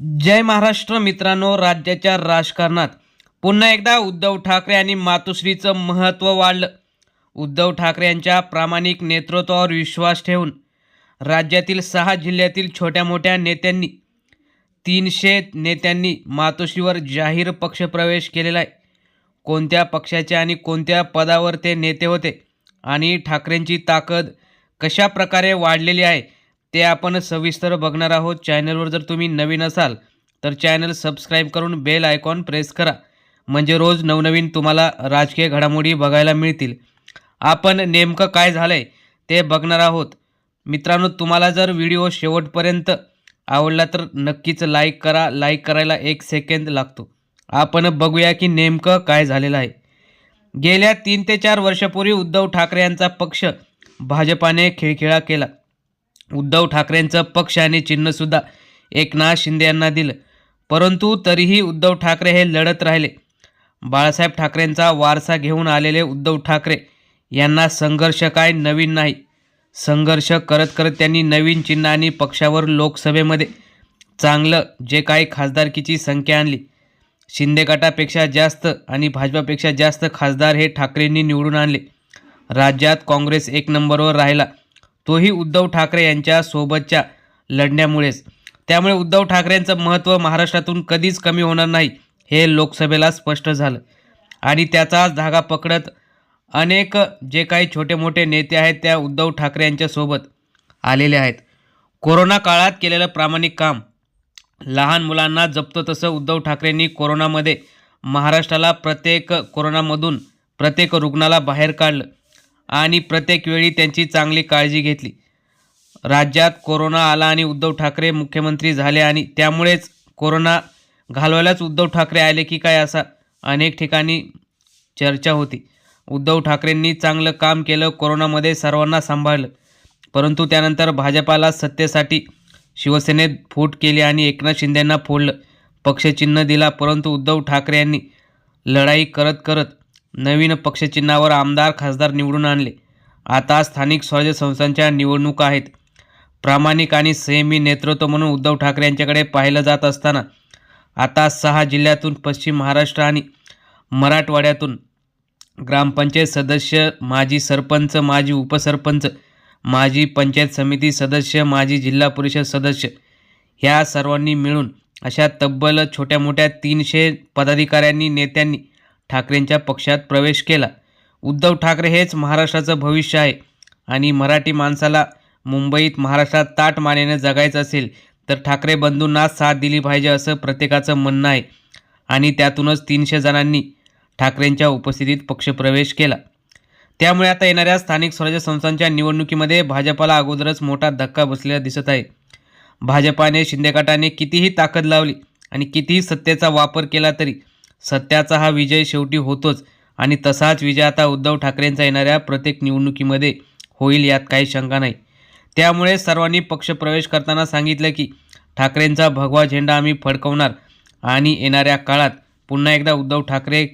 जय महाराष्ट्र मित्रांनो, राज्याच्या राजकारणात पुन्हा एकदा उद्धव ठाकरे आणि मातोश्रीचं महत्त्व वाढलं. उद्धव ठाकरे यांच्या प्रामाणिक नेतृत्वावर विश्वास ठेवून राज्यातील 6 जिल्ह्यातील छोट्या मोठ्या नेत्यांनी 300 नेत्यांनी मातोश्रीवर जाहीर पक्षप्रवेश केलेला आहे. कोणत्या पक्षाचे आणि कोणत्या पदावर ते नेते होते आणि ठाकरेंची ताकद कशा प्रकारे वाढलेली आहे ते आपण सविस्तर बघणार आहोत. चॅनलवर जर तुम्ही नवीन असाल तर चॅनल सबस्क्राईब करून बेल आयकॉन प्रेस करा, म्हणजे रोज नवनवीन तुम्हाला राजकीय घडामोडी बघायला मिळतील. आपण नेमकं काय झालंय ते बघणार आहोत. मित्रांनो, तुम्हाला जर व्हिडिओ शेवटपर्यंत आवडला तर नक्कीच लाईक करा. लाईक करायला 1 सेकंद लागतो. आपण बघूया की नेमकं काय झालेलं आहे. गेल्या 3 ते 4 वर्षापूर्वी उद्धव ठाकरे यांचा पक्ष भाजपाने खिळखिळा केला. उद्धव ठाकरेंचं पक्ष आणि चिन्हसुद्धा एकनाथ शिंदे यांना दिलं, परंतु तरीही उद्धव ठाकरे हे लढत राहिले. बाळासाहेब ठाकरेंचा वारसा घेऊन आलेले उद्धव ठाकरे यांना संघर्ष काय नवीन नाही. संघर्ष करत करत त्यांनी नवीन चिन्ह आणि पक्षावर लोकसभेमध्ये चांगलं जे काही खासदारकीची संख्या आणली. शिंदे गटापेक्षा जास्त आणि भाजपापेक्षा जास्त खासदार हे ठाकरेंनी निवडून आणले. राज्यात काँग्रेस 1 नंबरवर राहिला, तोही उद्धव ठाकरे यांच्या सोबतच्या लढण्यामुळेच. त्यामुळे उद्धव ठाकरेंचं महत्त्व महाराष्ट्रातून कधीच कमी होणार नाही हे लोकसभेला स्पष्ट झालं. आणि त्याचाच धागा पकडत अनेक जे काही छोटे मोठे नेते आहेत त्या उद्धव ठाकरे यांच्यासोबत आलेले आहेत. कोरोना काळात केलेलं प्रामाणिक काम, लहान मुलांना जपतो तसं उद्धव ठाकरेंनी कोरोनामध्ये महाराष्ट्राला कोरोनामधून प्रत्येक रुग्णाला बाहेर काढलं आणि प्रत्येक वेळी त्यांची चांगली काळजी घेतली. राज्यात कोरोना आला आणि उद्धव ठाकरे मुख्यमंत्री झाले आणि त्यामुळेच कोरोना घालवायलाच उद्धव ठाकरे आले की काय, असा अनेक ठिकाणी चर्चा होती. उद्धव ठाकरेंनी चांगलं काम केलं, कोरोनामध्ये सर्वांना सांभाळलं, परंतु त्यानंतर भाजपाला सत्तेसाठी शिवसेनेत फूट केली आणि एकनाथ शिंदेंना फोडलं, पक्षचिन्ह दिला. परंतु उद्धव ठाकरे यांनी लढाई करत करत नवीन पक्षचिन्हावर आमदार खासदार निवडून आणले. आता स्थानिक स्वराज्य संस्थांच्या निवडणुका आहेत. प्रामाणिक आणि संयमी नेतृत्व म्हणून उद्धव ठाकरे यांच्याकडे पाहिलं जात असताना आता 6 जिल्ह्यातून पश्चिम महाराष्ट्र आणि मराठवाड्यातून ग्रामपंचायत सदस्य, माजी सरपंच, माजी उपसरपंच, माजी पंचायत समिती सदस्य, माजी जिल्हा परिषद सदस्य ह्या सर्वांनी मिळून अशा तब्बल छोट्या मोठ्या 300 पदाधिकाऱ्यांनी नेत्यांनी ठाकरेंच्या पक्षात प्रवेश केला. उद्धव ठाकरे हेच महाराष्ट्राचं भविष्य आहे आणि मराठी माणसाला मुंबईत महाराष्ट्रात ताठ मानेने जगायचं असेल तर ठाकरे बंधूंना साथ दिली पाहिजे असं प्रत्येकाचं म्हणणं आहे. आणि त्यातूनच 300 जणांनी ठाकरेंच्या उपस्थितीत पक्षप्रवेश केला. त्यामुळे आता येणाऱ्या स्थानिक स्वराज्य संस्थांच्या निवडणुकीमध्ये भाजपाला अगोदरच मोठा धक्का बसलेला दिसत आहे. भाजपाने शिंदे गटाने कितीही ताकद लावली आणि कितीही सत्तेचा वापर केला तरी सत्याचा हा विजय शेवटी होतोच आणि तसाच विजय आता उद्धव ठाकरेंचा येणाऱ्या प्रत्येक निवडणुकीमध्ये होईल, यात काही शंका नाही. त्यामुळे सर्वांनी पक्षप्रवेश करताना सांगितलं की ठाकरेंचा भगवा झेंडा आम्ही फडकवणार आणि येणाऱ्या काळात पुन्हा एकदा उद्धव ठाकरे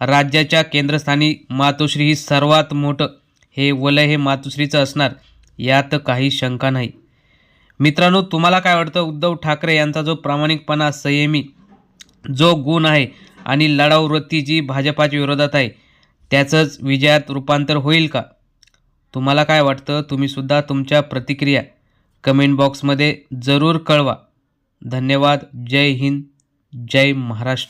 राज्याच्या केंद्रस्थानी. मातोश्री ही सर्वात मोठं हे वलय हे मातोश्रीचं असणार, यात काही शंका नाही. मित्रांनो, तुम्हाला काय वाटतं? उद्धव ठाकरे यांचा जो प्रामाणिकपणा, संयमी जो गुण आहे आणि लढाऊ वृत्ती जी भाजपाच्या विरोधात आहे त्याचंच विजयात रूपांतर होईल का? तुम्हाला काय वाटतं? तुम्हीसुद्धा तुमच्या प्रतिक्रिया कमेंट बॉक्समध्ये जरूर कळवा. धन्यवाद. जय हिंद, जय महाराष्ट्र.